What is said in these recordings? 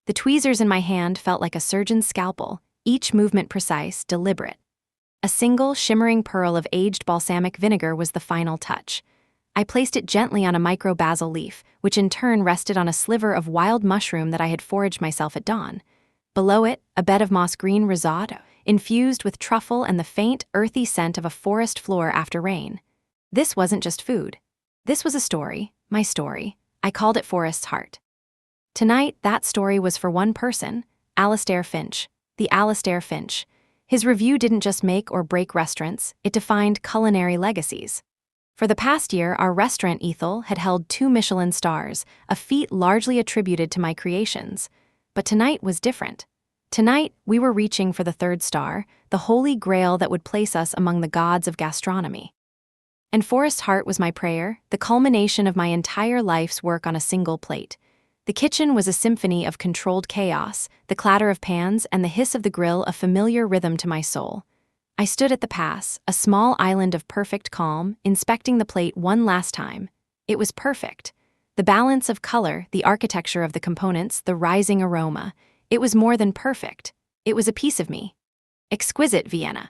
The tweezers in my hand felt like a surgeon's scalpel, each movement precise, deliberate. A single, shimmering pearl of aged balsamic vinegar was the final touch. I placed it gently on a micro basil leaf, which in turn rested on a sliver of wild mushroom that I had foraged myself at dawn. Below it, a bed of moss-green risotto, infused with truffle and the faint, earthy scent of a forest floor after rain. This wasn't just food. This was a story, my story. I called it Forest's Heart. Tonight, that story was for one person, Alastair Finch, the Alastair Finch. His review didn't just make or break restaurants, it defined culinary legacies. For the past year, our restaurant Ethel had held 2 Michelin stars, a feat largely attributed to my creations. But tonight was different. Tonight, we were reaching for the 3rd star, the holy grail that would place us among the gods of gastronomy. And Forest's Heart was my prayer, the culmination of my entire life's work on a single plate. The kitchen was a symphony of controlled chaos, the clatter of pans and the hiss of the grill a familiar rhythm to my soul. I stood at the pass, a small island of perfect calm, inspecting the plate one last time. It was perfect. The balance of color, the architecture of the components, the rising aroma. It was more than perfect. It was a piece of me. Exquisite, Vienna.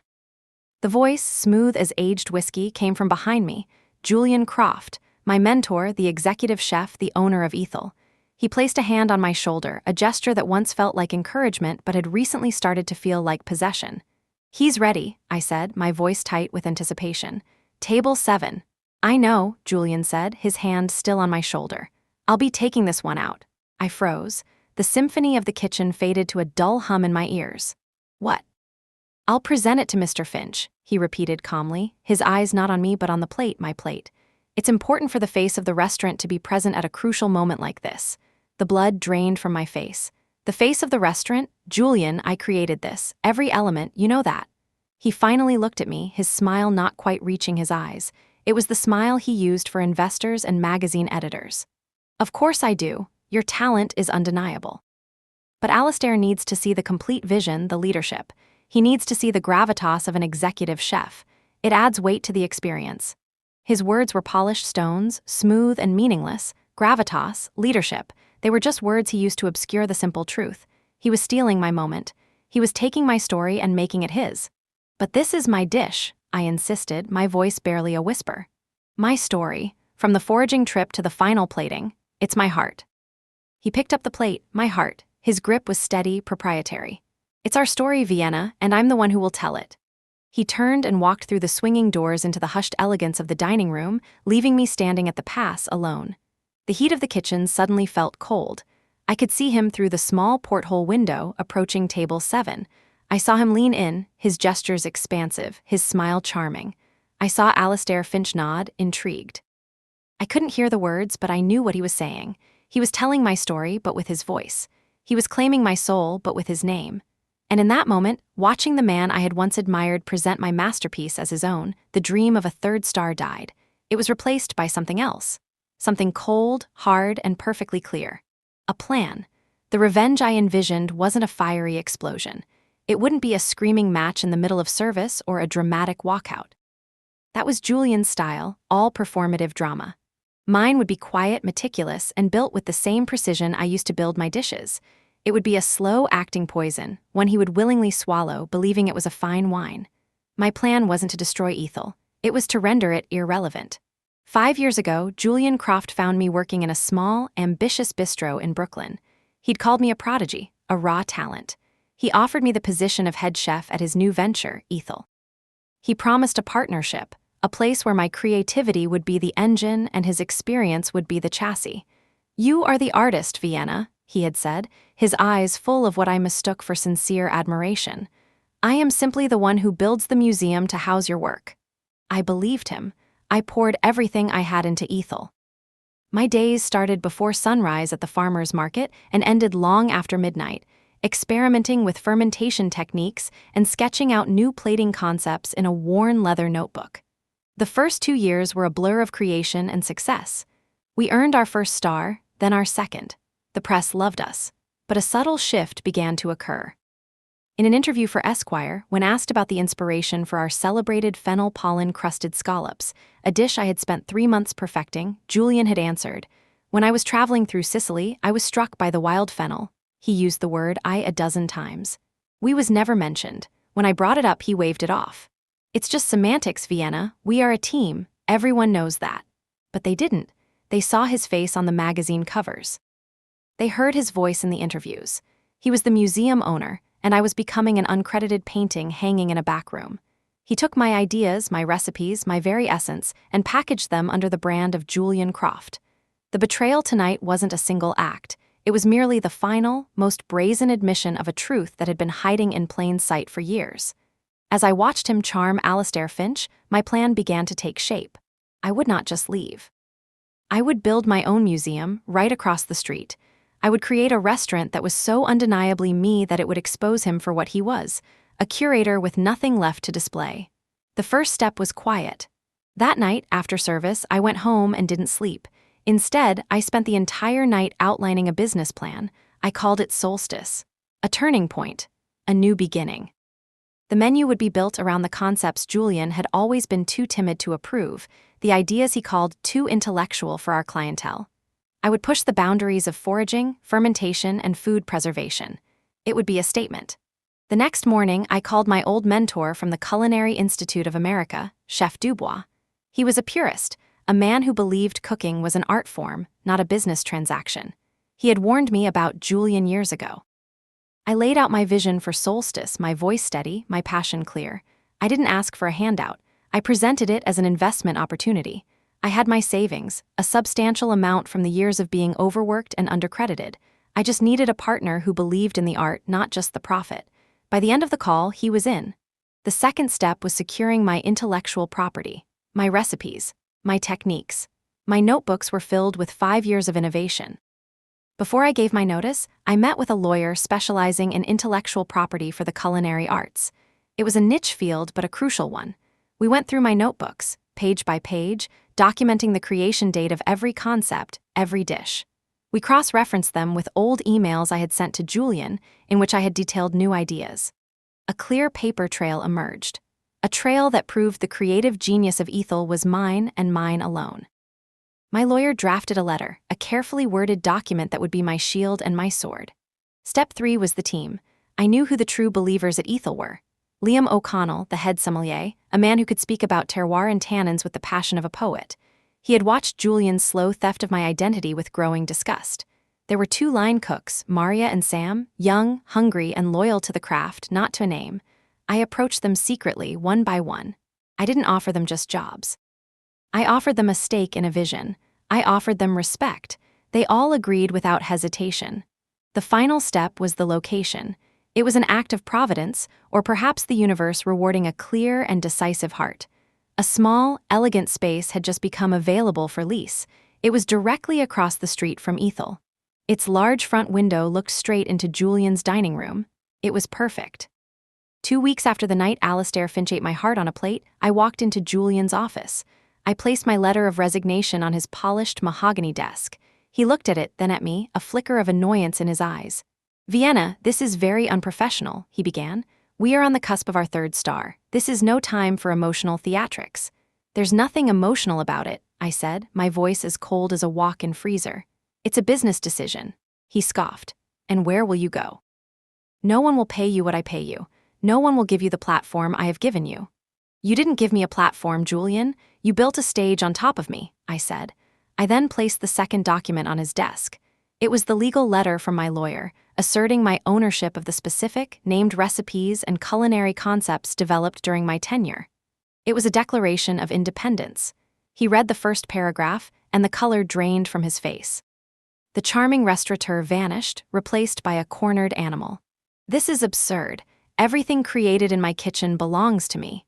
The voice, smooth as aged whiskey, came from behind me. Julian Croft, my mentor, the executive chef, the owner of Ethel. He placed a hand on my shoulder, a gesture that once felt like encouragement but had recently started to feel like possession. "He's ready," I said, my voice tight with anticipation. "Table 7. "I know," Julian said, his hand still on my shoulder. "I'll be taking this one out." I froze. The symphony of the kitchen faded to a dull hum in my ears. "What?" "I'll present it to Mr. Finch," he repeated calmly, his eyes not on me but on the plate, my plate. "It's important for the face of the restaurant to be present at a crucial moment like this." The blood drained from my face. "The face of the restaurant? Julian, I created this. Every element, you know that." He finally looked at me, his smile not quite reaching his eyes. It was the smile he used for investors and magazine editors. "Of course I do. Your talent is undeniable. But Alastair needs to see the complete vision, the leadership. He needs to see the gravitas of an executive chef. It adds weight to the experience." His words were polished stones, smooth and meaningless. Gravitas, leadership. They were just words he used to obscure the simple truth. He was stealing my moment. He was taking my story and making it his. "But this is my dish," I insisted, my voice barely a whisper. "My story, from the foraging trip to the final plating, it's my heart." He picked up the plate, my heart. His grip was steady, proprietary. "It's our story, Vienna, and I'm the one who will tell it." He turned and walked through the swinging doors into the hushed elegance of the dining room, leaving me standing at the pass alone. The heat of the kitchen suddenly felt cold. I could see him through the small porthole window approaching table 7. I saw him lean in, his gestures expansive, his smile charming. I saw Alastair Finch nod, intrigued. I couldn't hear the words, but I knew what he was saying. He was telling my story, but with his voice. He was claiming my soul, but with his name. And in that moment, watching the man I had once admired present my masterpiece as his own, the dream of a 3rd star died. It was replaced by something else. Something cold, hard, and perfectly clear. A plan. The revenge I envisioned wasn't a fiery explosion. It wouldn't be a screaming match in the middle of service or a dramatic walkout. That was Julian's style, all performative drama. Mine would be quiet, meticulous, and built with the same precision I used to build my dishes. It would be a slow-acting poison, one he would willingly swallow, believing it was a fine wine. My plan wasn't to destroy Ethel. It was to render it irrelevant. 5 years ago, Julian Croft found me working in a small, ambitious bistro in Brooklyn. He'd called me a prodigy, a raw talent. He offered me the position of head chef at his new venture, Ethel. He promised a partnership, a place where my creativity would be the engine and his experience would be the chassis. "You are the artist, Vienna," he had said, his eyes full of what I mistook for sincere admiration. "I am simply the one who builds the museum to house your work." I believed him. I poured everything I had into Ethel. My days started before sunrise at the farmer's market and ended long after midnight, experimenting with fermentation techniques and sketching out new plating concepts in a worn leather notebook. The first 2 years were a blur of creation and success. We earned our 1st star, then our 2nd. The press loved us, but a subtle shift began to occur. In an interview for Esquire, when asked about the inspiration for our celebrated fennel pollen-crusted scallops, a dish I had spent 3 months perfecting, Julian had answered, "When I was traveling through Sicily, I was struck by the wild fennel." He used the word I a dozen times. We was never mentioned. When I brought it up, he waved it off. It's just semantics, Vienna. We are a team. Everyone knows that. But they didn't. They saw his face on the magazine covers. They heard his voice in the interviews. He was the museum owner, and I was becoming an uncredited painting hanging in a back room. He took my ideas, my recipes, my very essence, and packaged them under the brand of Julian Croft. The betrayal tonight wasn't a single act. It was merely the final, most brazen admission of a truth that had been hiding in plain sight for years. As I watched him charm Alastair Finch, my plan began to take shape. I would not just leave. I would build my own museum right across the street. I would create a restaurant that was so undeniably me that it would expose him for what he was, a curator with nothing left to display. The first step was quiet. That night, after service, I went home and didn't sleep. Instead, I spent the entire night outlining a business plan. I called it Solstice. A turning point. A new beginning. The menu would be built around the concepts Julian had always been too timid to approve, the ideas he called too intellectual for our clientele. I would push the boundaries of foraging, fermentation, and food preservation. It would be a statement. The next morning, I called my old mentor from the Culinary Institute of America, Chef Dubois. He was a purist, a man who believed cooking was an art form, not a business transaction. He had warned me about Julian years ago. I laid out my vision for Solstice, my voice steady, my passion clear. I didn't ask for a handout. I presented it as an investment opportunity. I had my savings, a substantial amount from the years of being overworked and undercredited. I just needed a partner who believed in the art, not just the profit. By the end of the call, he was in. The second step was securing my intellectual property, my recipes, my techniques. My notebooks were filled with 5 years of innovation. Before I gave my notice, I met with a lawyer specializing in intellectual property for the culinary arts. It was a niche field, but a crucial one. We went through my notebooks, page by page, documenting the creation date of every concept, every dish. We cross-referenced them with old emails I had sent to Julian, in which I had detailed new ideas. A clear paper trail emerged. A trail that proved the creative genius of Ethel was mine and mine alone. My lawyer drafted a letter, a carefully worded document that would be my shield and my sword. Step 3 was the team. I knew who the true believers at Ethel were. Liam O'Connell, the head sommelier, a man who could speak about terroir and tannins with the passion of a poet. He had watched Julian's slow theft of my identity with growing disgust. There were 2 line cooks, Maria and Sam, young, hungry, and loyal to the craft, not to a name. I approached them secretly, one by one. I didn't offer them just jobs. I offered them a stake in a vision. I offered them respect. They all agreed without hesitation. The final step was the location. It was an act of providence, or perhaps the universe rewarding a clear and decisive heart. A small, elegant space had just become available for lease. It was directly across the street from Ethel. Its large front window looked straight into Julian's dining room. It was perfect. 2 weeks after the night Alastair Finch ate my heart on a plate, I walked into Julian's office. I placed my letter of resignation on his polished mahogany desk. He looked at it, then at me, a flicker of annoyance in his eyes. "Vienna, this is very unprofessional," he began. "We are on the cusp of our 3rd star. This is no time for emotional theatrics." "There's nothing emotional about it," I said, my voice as cold as a walk-in freezer. "It's a business decision." He scoffed. "And where will you go?" "No one will pay you what I pay you. No one will give you the platform I have given you." "You didn't give me a platform, Julian. You built a stage on top of me," I said. I then placed the second document on his desk. It was the legal letter from my lawyer, asserting my ownership of the specific, named recipes and culinary concepts developed during my tenure. It was a declaration of independence. He read the first paragraph, and the color drained from his face. The charming restaurateur vanished, replaced by a cornered animal. "This is absurd. Everything created in my kitchen belongs to me."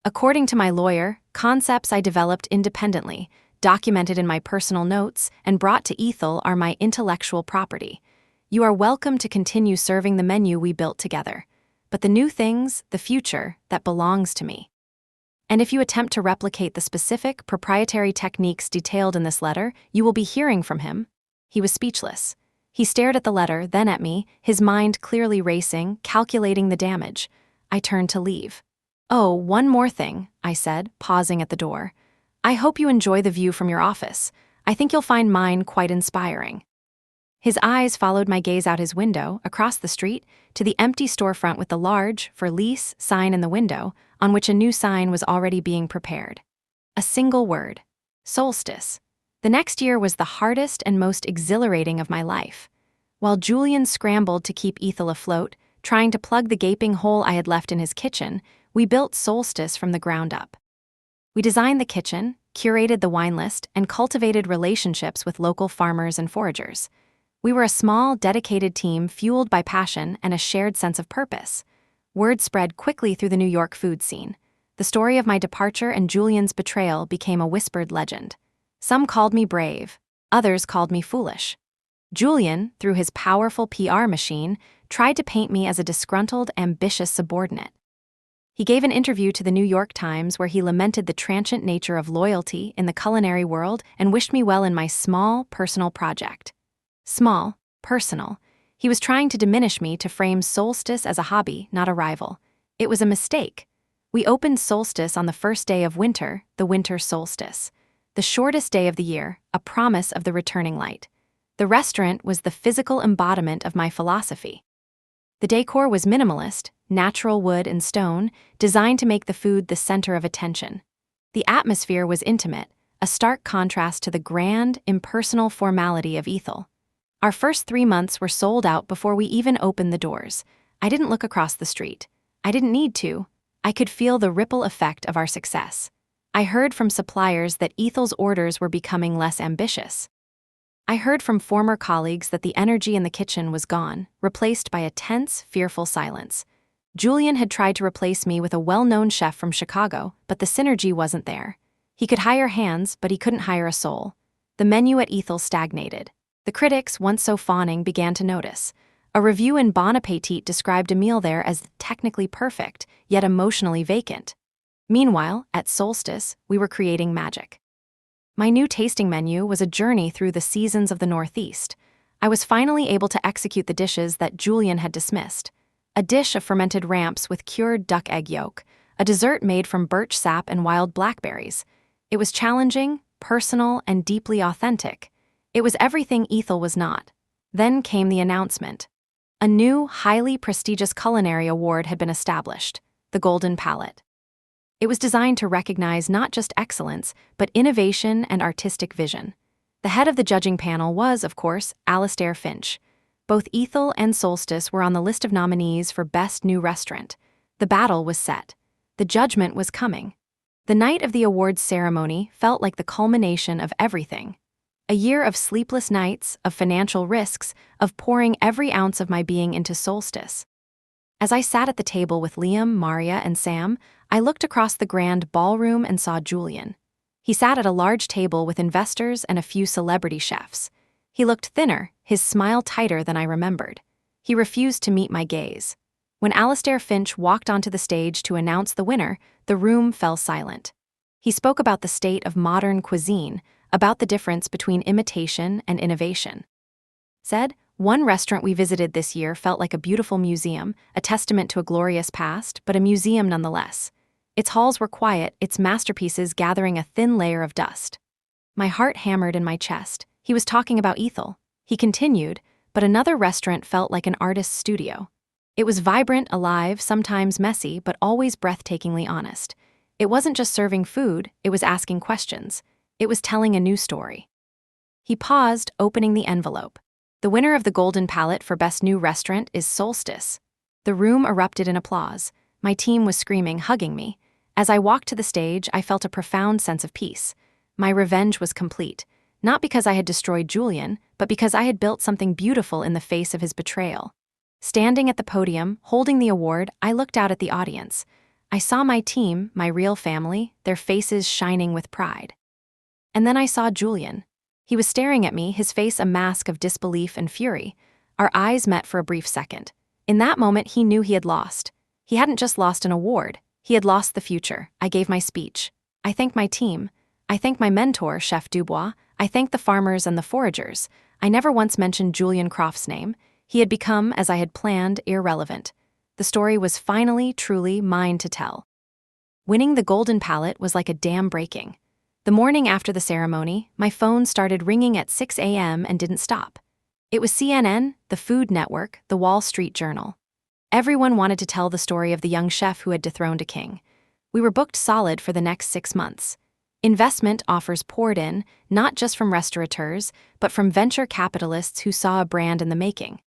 According to my lawyer, concepts I developed independently, documented in my personal notes, and brought to Ethel are my intellectual property. You are welcome to continue serving the menu we built together. But the new things, the future, that belongs to me. And if you attempt to replicate the specific, proprietary techniques detailed in this letter, you will be hearing from him. He was speechless. He stared at the letter, then at me, his mind clearly racing, calculating the damage. I turned to leave. "Oh, one more thing," I said, pausing at the door. "I hope you enjoy the view from your office. I think you'll find mine quite inspiring." His eyes followed my gaze out his window, across the street, to the empty storefront with the large, "For Lease" sign in the window, on which a new sign was already being prepared. A single word: solstice. The next year was the hardest and most exhilarating of my life. While Julian scrambled to keep Ethel afloat, trying to plug the gaping hole I had left in his kitchen, we built Solstice from the ground up. We designed the kitchen, curated the wine list, and cultivated relationships with local farmers and foragers. We were a small, dedicated team fueled by passion and a shared sense of purpose. Word spread quickly through the New York food scene. The story of my departure and Julian's betrayal became a whispered legend. Some called me brave, others called me foolish. Julian, through his powerful PR machine, tried to paint me as a disgruntled, ambitious subordinate. He gave an interview to the New York Times where he lamented the transient nature of loyalty in the culinary world and wished me well in my small, personal project. Small, personal. He was trying to diminish me to frame Solstice as a hobby, not a rival. It was a mistake. We opened Solstice on the first day of winter, the winter solstice. The shortest day of the year, a promise of the returning light. The restaurant was the physical embodiment of my philosophy. The decor was minimalist, natural wood and stone, designed to make the food the center of attention. The atmosphere was intimate, a stark contrast to the grand, impersonal formality of Ethel. Our first 3 months were sold out before we even opened the doors. I didn't look across the street. I didn't need to. I could feel the ripple effect of our success. I heard from suppliers that Ethel's orders were becoming less ambitious. I heard from former colleagues that the energy in the kitchen was gone, replaced by a tense, fearful silence. Julian had tried to replace me with a well-known chef from Chicago, but the synergy wasn't there. He could hire hands, but he couldn't hire a soul. The menu at Ethel stagnated. The critics, once so fawning, began to notice. A review in Bon Appetit described a meal there as technically perfect, yet emotionally vacant. Meanwhile, at Solstice, we were creating magic. My new tasting menu was a journey through the seasons of the Northeast. I was finally able to execute the dishes that Julian had dismissed. A dish of fermented ramps with cured duck egg yolk, a dessert made from birch sap and wild blackberries. It was challenging, personal, and deeply authentic. It was everything Ethel was not. Then came the announcement. A new, highly prestigious culinary award had been established, the Golden Palate. It was designed to recognize not just excellence, but innovation and artistic vision. The head of the judging panel was, of course, Alastair Finch. Both Ethel and Solstice were on the list of nominees for Best New Restaurant. The battle was set. The judgment was coming. The night of the awards ceremony felt like the culmination of everything. A year of sleepless nights, of financial risks, of pouring every ounce of my being into Solstice. As I sat at the table with Liam, Maria, and Sam, I looked across the grand ballroom and saw Julian. He sat at a large table with investors and a few celebrity chefs. He looked thinner, his smile tighter than I remembered. He refused to meet my gaze. When Alastair Finch walked onto the stage to announce the winner, the room fell silent. He spoke about the state of modern cuisine, about the difference between imitation and innovation. Said, "One restaurant we visited this year felt like a beautiful museum, a testament to a glorious past, but a museum nonetheless. Its halls were quiet, its masterpieces gathering a thin layer of dust." My heart hammered in my chest. He was talking about Ethel. He continued, "But another restaurant felt like an artist's studio. It was vibrant, alive, sometimes messy, but always breathtakingly honest. It wasn't just serving food, it was asking questions. It was telling a new story." He paused, opening the envelope. "The winner of the Golden Palate for Best New Restaurant is Solstice." The room erupted in applause. My team was screaming, hugging me. As I walked to the stage, I felt a profound sense of peace. My revenge was complete, not because I had destroyed Julian, but because I had built something beautiful in the face of his betrayal. Standing at the podium, holding the award, I looked out at the audience. I saw my team, my real family, their faces shining with pride. And then I saw Julian. He was staring at me, his face a mask of disbelief and fury. Our eyes met for a brief second. In that moment, he knew he had lost. He hadn't just lost an award. He had lost the future. I gave my speech. I thanked my team. I thanked my mentor, Chef Dubois. I thanked the farmers and the foragers. I never once mentioned Julian Croft's name. He had become, as I had planned, irrelevant. The story was finally, truly mine to tell. Winning the Golden Palate was like a dam breaking. The morning after the ceremony, my phone started ringing at 6 a.m. and didn't stop. It was CNN, the Food Network, the Wall Street Journal. Everyone wanted to tell the story of the young chef who had dethroned a king. We were booked solid for the next 6 months. Investment offers poured in, not just from restaurateurs, but from venture capitalists who saw a brand in the making.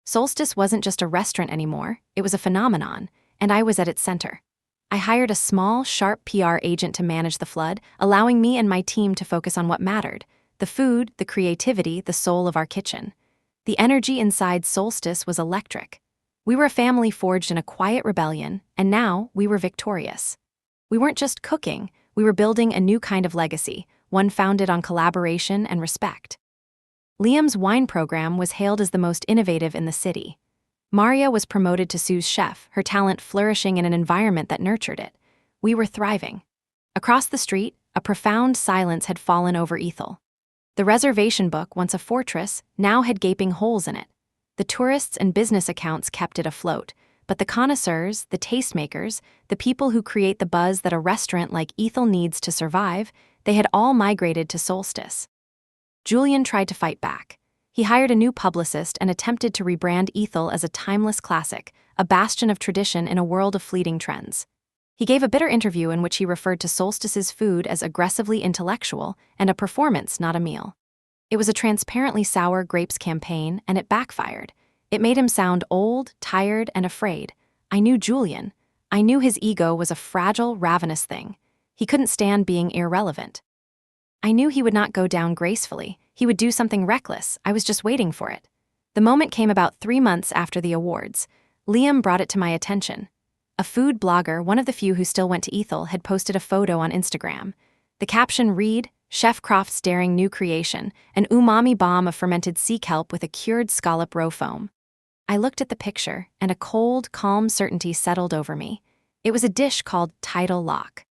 Solstice wasn't just a restaurant anymore, it was a phenomenon, and I was at its center. I hired a small, sharp PR agent to manage the flood, allowing me and my team to focus on what mattered: the food, the creativity, the soul of our kitchen. The energy inside Solstice was electric. We were a family forged in a quiet rebellion, and now we were victorious. We weren't just cooking, we were building a new kind of legacy, one founded on collaboration and respect. Liam's wine program was hailed as the most innovative in the city. Maria was promoted to sous chef, her talent flourishing in an environment that nurtured it. We were thriving. Across the street, a profound silence had fallen over Ethel. The reservation book, once a fortress, now had gaping holes in it. The tourists and business accounts kept it afloat, but the connoisseurs, the tastemakers, the people who create the buzz that a restaurant like Ethel needs to survive, they had all migrated to Solstice. Julian tried to fight back. He hired a new publicist and attempted to rebrand Ethel as a timeless classic, a bastion of tradition in a world of fleeting trends. He gave a bitter interview in which he referred to Solstice's food as aggressively intellectual and a performance, not a meal. It was a transparently sour grapes campaign, and it backfired. It made him sound old, tired, and afraid. I knew Julian. I knew his ego was a fragile, ravenous thing. He couldn't stand being irrelevant. I knew he would not go down gracefully. He would do something reckless. I was just waiting for it. The moment came about 3 months after the awards. Liam brought it to my attention. A food blogger, one of the few who still went to Ethel, had posted a photo on Instagram. The caption read, "Chef Croft's daring new creation, an umami bomb of fermented sea kelp with a cured scallop roe foam." I looked at the picture, and a cold, calm certainty settled over me. It was a dish called Tidal Lock.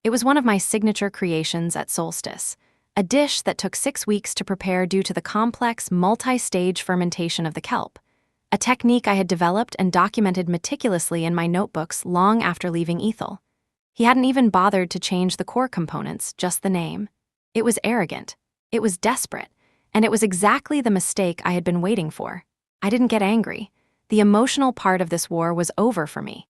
It was one of my signature creations at Solstice, a dish that took 6 weeks to prepare due to the complex, multi-stage fermentation of the kelp, a technique I had developed and documented meticulously in my notebooks long after leaving Ethel. He hadn't even bothered to change the core components, just the name. It was arrogant, it was desperate, and it was exactly the mistake I had been waiting for. I didn't get angry. The emotional part of this war was over for me.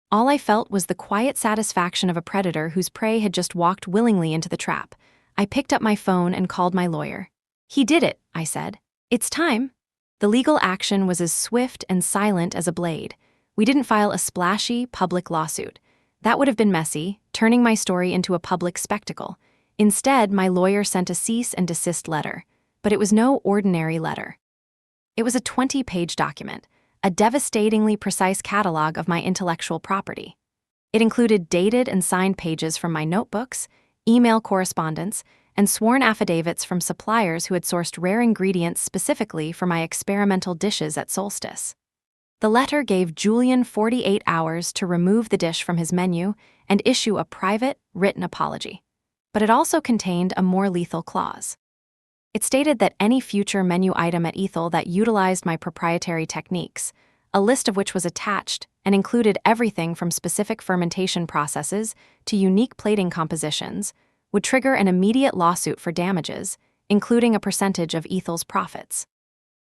All I felt was the quiet satisfaction of a predator whose prey had just walked willingly into the trap. I picked up my phone and called my lawyer. "He did it," I said. "It's time." The legal action was as swift and silent as a blade. We didn't file a splashy, public lawsuit. That would have been messy, turning my story into a public spectacle. Instead, my lawyer sent a cease and desist letter. But it was no ordinary letter. It was a 20-page document, a devastatingly precise catalog of my intellectual property. It included dated and signed pages from my notebooks, email correspondence, and sworn affidavits from suppliers who had sourced rare ingredients specifically for my experimental dishes at Solstice. The letter gave Julian 48 hours to remove the dish from his menu and issue a private, written apology. But it also contained a more lethal clause. It stated that any future menu item at Ethel that utilized my proprietary techniques, a list of which was attached and included everything from specific fermentation processes to unique plating compositions, would trigger an immediate lawsuit for damages, including a percentage of Ethel's profits.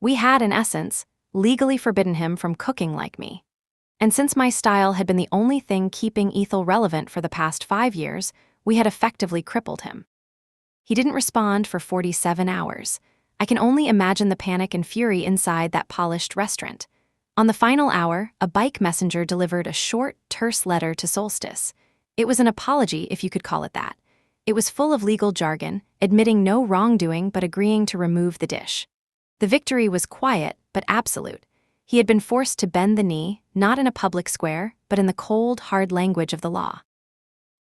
We had, in essence, legally forbidden him from cooking like me. And since my style had been the only thing keeping Ethel relevant for the past 5 years, we had effectively crippled him. He didn't respond for 47 hours. I can only imagine the panic and fury inside that polished restaurant. On the final hour, a bike messenger delivered a short, terse letter to Solstice. It was an apology, if you could call it that. It was full of legal jargon, admitting no wrongdoing but agreeing to remove the dish. The victory was quiet, but absolute. He had been forced to bend the knee, not in a public square, but in the cold, hard language of the law.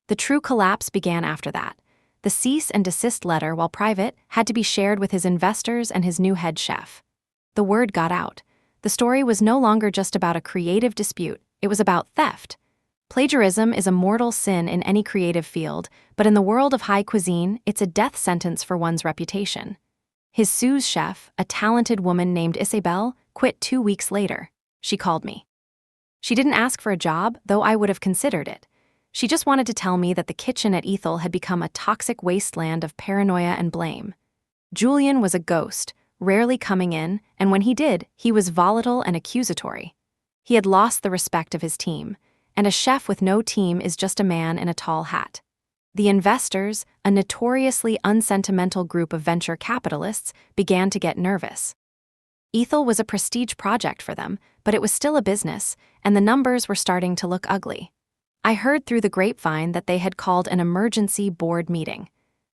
The true collapse began after that. The cease and desist letter, while private, had to be shared with his investors and his new head chef. The word got out. The story was no longer just about a creative dispute, it was about theft. Plagiarism is a mortal sin in any creative field, but in the world of high cuisine, it's a death sentence for one's reputation. His sous chef, a talented woman named Isabel, quit 2 weeks later. She called me. She didn't ask for a job, though I would have considered it. She just wanted to tell me that the kitchen at Ethel had become a toxic wasteland of paranoia and blame. Julian was a ghost, rarely coming in, and when he did, he was volatile and accusatory. He had lost the respect of his team, and a chef with no team is just a man in a tall hat. The investors, a notoriously unsentimental group of venture capitalists, began to get nervous. Ethel was a prestige project for them, but it was still a business, and the numbers were starting to look ugly. I heard through the grapevine that they had called an emergency board meeting.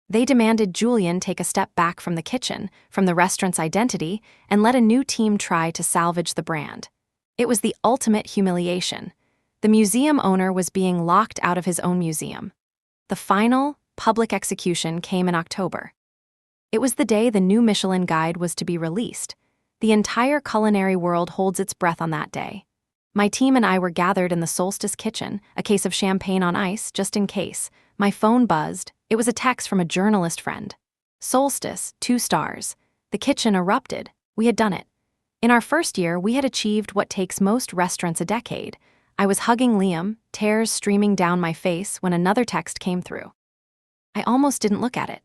They demanded Julian take a step back from the kitchen, from the restaurant's identity, and let a new team try to salvage the brand. It was the ultimate humiliation. The museum owner was being locked out of his own museum. The final, public execution came in October. It was the day the new Michelin Guide was to be released. The entire culinary world holds its breath on that day. My team and I were gathered in the Solstice kitchen, a case of champagne on ice, just in case. My phone buzzed. It was a text from a journalist friend. Solstice, 2 stars. The kitchen erupted. We had done it. In our first year, we had achieved what takes most restaurants a decade. I was hugging Liam, tears streaming down my face when another text came through. I almost didn't look at it.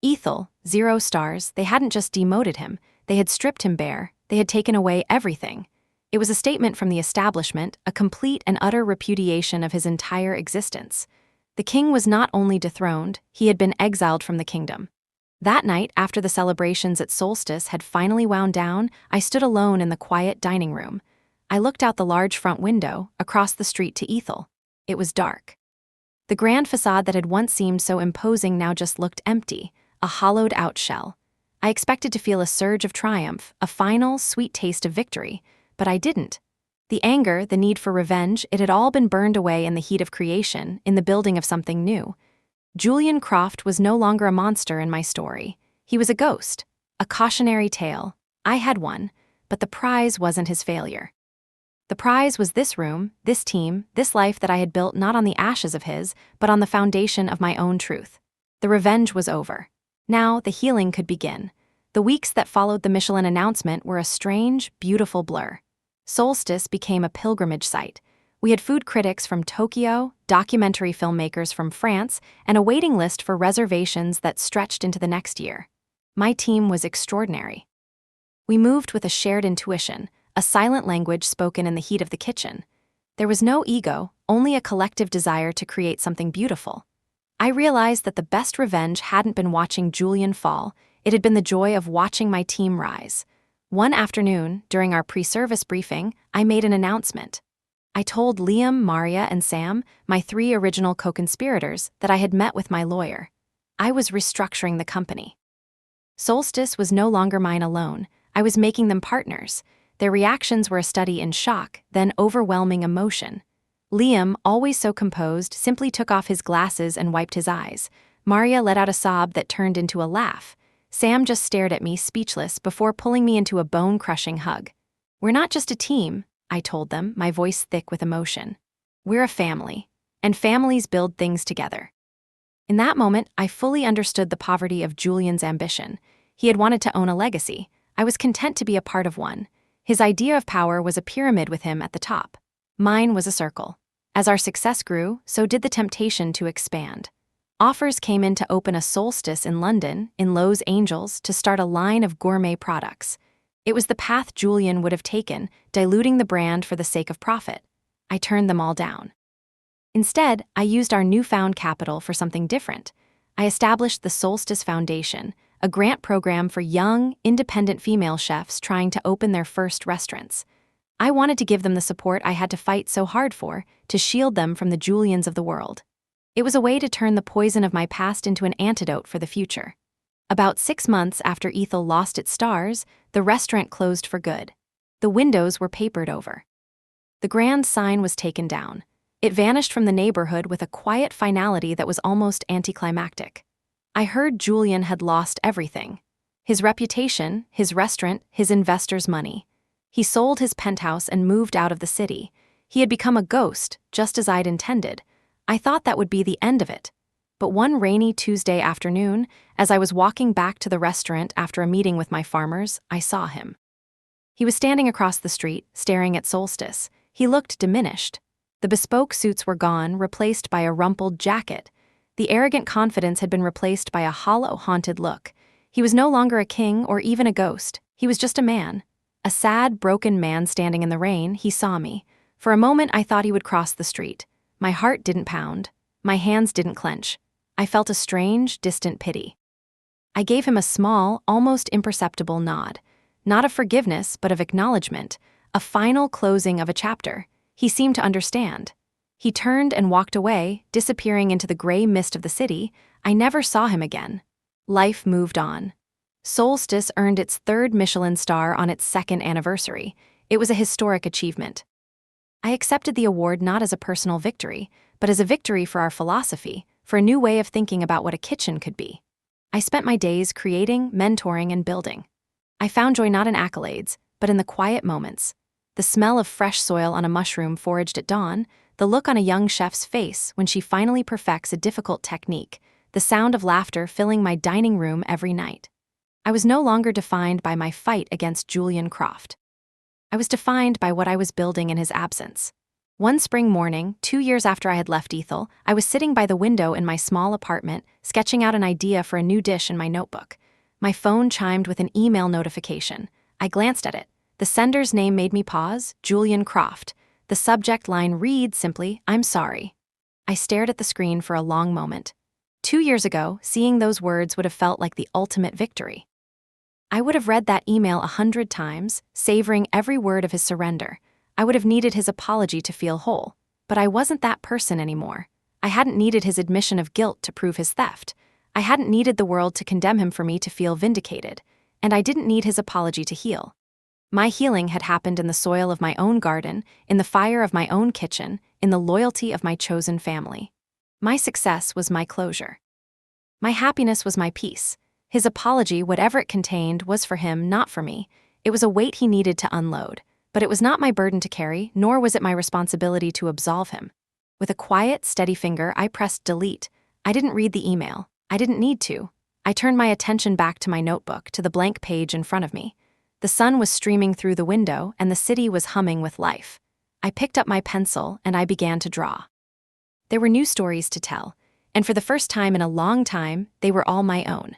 Ethel, 0 stars. They hadn't just demoted him. They had stripped him bare. They had taken away everything. It was a statement from the establishment, a complete and utter repudiation of his entire existence. The king was not only dethroned, he had been exiled from the kingdom. That night, after the celebrations at Solstice had finally wound down, I stood alone in the quiet dining room. I looked out the large front window, across the street to Ethel. It was dark. The grand facade that had once seemed so imposing now just looked empty, a hollowed-out shell. I expected to feel a surge of triumph, a final, sweet taste of victory, but I didn't. The anger, the need for revenge, it had all been burned away in the heat of creation, in the building of something new. Julian Croft was no longer a monster in my story. He was a ghost, a cautionary tale. I had won, but the prize wasn't his failure. The prize was this room, this team, this life that I had built not on the ashes of his, but on the foundation of my own truth. The revenge was over. Now the healing could begin. The weeks that followed the Michelin announcement were a strange, beautiful blur. Solstice became a pilgrimage site. We had food critics from Tokyo, documentary filmmakers from France, and a waiting list for reservations that stretched into the next year. My team was extraordinary. We moved with a shared intuition, a silent language spoken in the heat of the kitchen. There was no ego, only a collective desire to create something beautiful. I realized that the best revenge hadn't been watching Julian fall, it had been the joy of watching my team rise. One afternoon, during our pre-service briefing, I made an announcement. I told Liam, Maria, and Sam, my 3 original co-conspirators, that I had met with my lawyer. I was restructuring the company. Solstice was no longer mine alone. I was making them partners. Their reactions were a study in shock, then overwhelming emotion. Liam, always so composed, simply took off his glasses and wiped his eyes. Maria let out a sob that turned into a laugh. Sam just stared at me, speechless, before pulling me into a bone-crushing hug. "We're not just a team," I told them, my voice thick with emotion. "We're a family, and families build things together." In that moment, I fully understood the poverty of Julian's ambition. He had wanted to own a legacy. I was content to be a part of one. His idea of power was a pyramid with him at the top. Mine was a circle. As our success grew, so did the temptation to expand. Offers came in to open a Solstice in London, in Lowe's Angels, to start a line of gourmet products. It was the path Julian would have taken, diluting the brand for the sake of profit. I turned them all down. Instead, I used our newfound capital for something different. I established the Solstice Foundation, a grant program for young, independent female chefs trying to open their first restaurants. I wanted to give them the support I had to fight so hard for, to shield them from the Julians of the world. It was a way to turn the poison of my past into an antidote for the future. About 6 months after Ethel lost its stars, the restaurant closed for good. The windows were papered over. The grand sign was taken down. It vanished from the neighborhood with a quiet finality that was almost anticlimactic. I heard Julian had lost everything. His reputation, his restaurant, his investors' money. He sold his penthouse and moved out of the city. He had become a ghost, just as I'd intended. I thought that would be the end of it. But one rainy Tuesday afternoon, as I was walking back to the restaurant after a meeting with my farmers, I saw him. He was standing across the street, staring at Solstice. He looked diminished. The bespoke suits were gone, replaced by a rumpled jacket. The arrogant confidence had been replaced by a hollow, haunted look. He was no longer a king or even a ghost. He was just a man. A sad, broken man standing in the rain. He saw me. For a moment, I thought he would cross the street. My heart didn't pound. My hands didn't clench. I felt a strange, distant pity. I gave him a small, almost imperceptible nod. Not of forgiveness, but of acknowledgement. A final closing of a chapter. He seemed to understand. He turned and walked away, disappearing into the gray mist of the city. I never saw him again. Life moved on. Solstice earned its 3rd Michelin star on its 2nd anniversary. It was a historic achievement. I accepted the award not as a personal victory, but as a victory for our philosophy, for a new way of thinking about what a kitchen could be. I spent my days creating, mentoring, and building. I found joy not in accolades, but in the quiet moments. The smell of fresh soil on a mushroom foraged at dawn, the look on a young chef's face when she finally perfects a difficult technique, the sound of laughter filling my dining room every night. I was no longer defined by my fight against Julian Croft. I was defined by what I was building in his absence. One spring morning, 2 years after I had left Ethel, I was sitting by the window in my small apartment, sketching out an idea for a new dish in my notebook. My phone chimed with an email notification. I glanced at it. The sender's name made me pause, Julian Croft. The subject line read simply, "I'm sorry." I stared at the screen for a long moment. 2 years ago, seeing those words would have felt like the ultimate victory. I would have read that email 100 times, savoring every word of his surrender. I would have needed his apology to feel whole. But I wasn't that person anymore. I hadn't needed his admission of guilt to prove his theft. I hadn't needed the world to condemn him for me to feel vindicated. And I didn't need his apology to heal. My healing had happened in the soil of my own garden, in the fire of my own kitchen, in the loyalty of my chosen family. My success was my closure. My happiness was my peace. His apology, whatever it contained, was for him, not for me. It was a weight he needed to unload. But it was not my burden to carry, nor was it my responsibility to absolve him. With a quiet, steady finger, I pressed delete. I didn't read the email. I didn't need to. I turned my attention back to my notebook, to the blank page in front of me. The sun was streaming through the window, and the city was humming with life. I picked up my pencil, and I began to draw. There were new stories to tell, and for the first time in a long time, they were all my own.